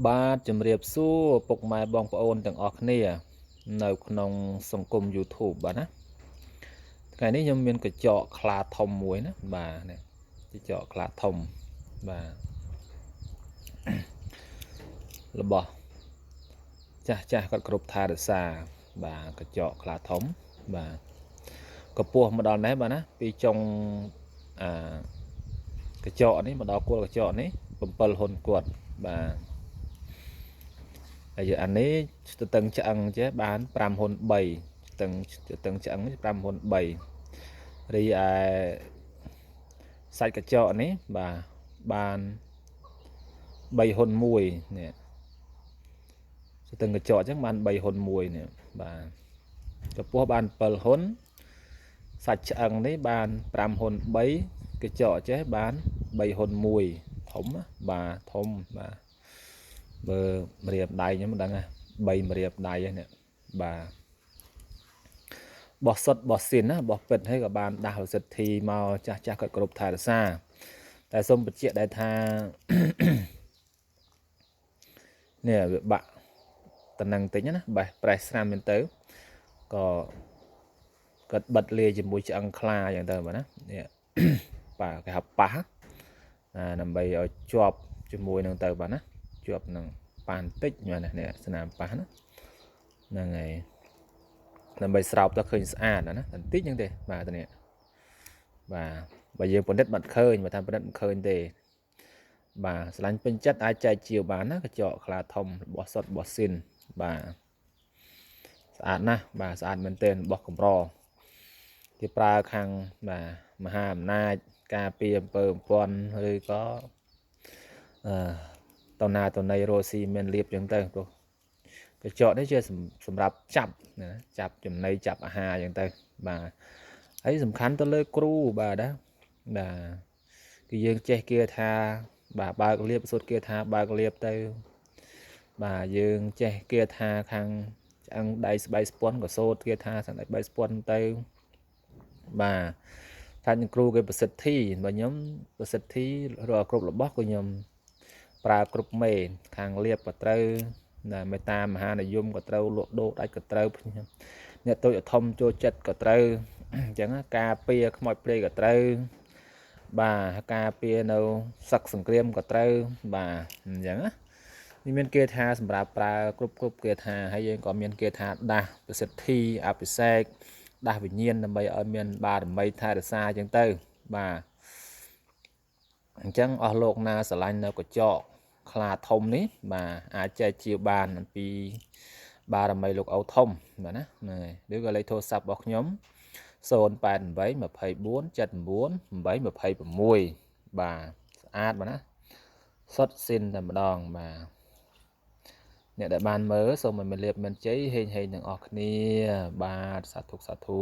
បាទជំរាបសួរពុកម៉ែបងប្អូនទាំងអស់គ្នានៅក្នុងសង្គម YouTube បាទណាថ្ងៃនេះខ្ញុំមានកញ្ចក់ខ្លាធំមួយណាបាទនេះកញ្ចក់ខ្លាធំបាទរបស់ចាស់គាត់គ្រប់ថែរក្សាបាទកញ្ចក់ខ្លាធំបាទកម្ពស់មកដល់នេះបាទណាពីចុងកញ្ចក់នេះមកដល់គល់កញ្ចក់នេះ7ហ៊ុនគាត់បាទហើយអានេះស្ទឹងឆ្អឹងចេះបាន5ហ៊ុន3ស្ទឹងឆ្អឹងនេះ5ហ៊ុន3រីឯសាច់កញ្ចក់នេះបាទបាន3ហ៊ុន1នេះស្ទឹងកញ្ចក់អញ្ចឹងបាន3ហ៊ុន1នេះបាទកម្ពស់បាន7ហ៊ុនសាច់ឆ្អឹងនេះបាន5ហ៊ុន3កញ្ចក់ចេះបាន3ហ៊ុន1ធំបាទធំបាទបើម្រាមដៃខ្ញុំមិនដឹងហ่ะ3ម្រាមដៃហ្នឹងបាទបោះសុតបោះស៊ីនណាបោះពិតហើយក៏បានដាស់ប្រសិទ្ធិមកចាស់គាត់គ្រប់ថែរក្សាតែសូមបញ្ជាក់ដែរថានេះវាបាក់តំណឹងតិចណាបេះប្រេះស្រាំមែនទៅក៏គាត់បិទលាជាមួយឆ្អឹងខ្លាយ៉ាងទៅបាទណានេះបាទគេហៅប៉ះដើម្បីឲ្យជាប់ជាមួយនឹងទៅបាទណាជាប់នឹងប៉ាន់តិចហ្នឹងនេះស្នាមប៉ះណាហ្នឹងហើយដើម្បីស្រោបទៅឃើញស្អាតណាបន្តិចហ្នឹងទេបាទទៅនេះបាទបើយើងពិនិត្យមិនឃើញបើថាពិនិត្យមិនឃើញទេបាទឆ្លាញ់ពេញចិត្តអាចចែកជាវបានណាកញ្ចក់ខ្លាធំរបស់សុតរបស់ស៊ីនបាទស្អាតណាស់បាទស្អាតមែនទែនរបស់កម្រគេប្រើខាងបាទមហាអំណាចការពារអំពើអំព័ន្ធឬក៏តណាតណៃរស់ស៊ីមានលៀបចឹងទៅព្រោះកញ្ចក់នេះជាសម្រាប់ចាប់ណាចាប់ចំណីចាប់អាហារចឹងទៅបាទហើយសំខាន់ទៅលើគ្រូបាទណាបាទគឺយើងចេះគាថាបាទបើកលៀបសុទ្ធគាថាបើកលៀបទៅបាទយើងចេះគាថាខាងឆ្អឹងដៃស្បែកស្ពាន់ក៏សូត្រគាថាខាងដៃស្បែកស្ពាន់ទៅបាទថានឹងគ្រូគេប្រសិទ្ធិបើខ្ញុំប្រសិទ្ធិរកគ្រប់របស់ក៏ខ្ញុំប្រើគ្រប់មេខាងលៀបក៏ត្រូវមេតាមហានិយមក៏ត្រូវលក់ដូរដាច់ក៏ត្រូវអ្នកតូចធំចូលចិត្តក៏ត្រូវអញ្ចឹងការពារខ្មោចព្រាយក៏ត្រូវបាទការពារនៅសឹកសង្គ្រាមក៏ត្រូវបាទអញ្ចឹងនេះមានគេថាសម្រាប់ប្រើគ្រប់គេថាហើយយើងក៏មានគេថាដាស់ប្រសិទ្ធិអភិសេកដាស់វិញ្ញាណដើម្បីឲ្យមានបារមីថែរក្សាអញ្ចឹងទៅបាទអញ្ចឹងអស់លោកណាស្រឡាញ់នៅកញ្ចក់ខ្លាធំនេះបាទអាចចែកជាបានអំពីបារមីលោកឪធំបាទណាឬក៏លេខទូរស័ព្ទរបស់ខ្ញុំ088 24 79 826បាទស្អាតបាទណាសុតស៊ីនតែម្ដងបាទអ្នកដែលបានមើលសូមឲ្យមានលាភមានជ័យហេងទាំងអស់គ្នាបាទសាធុ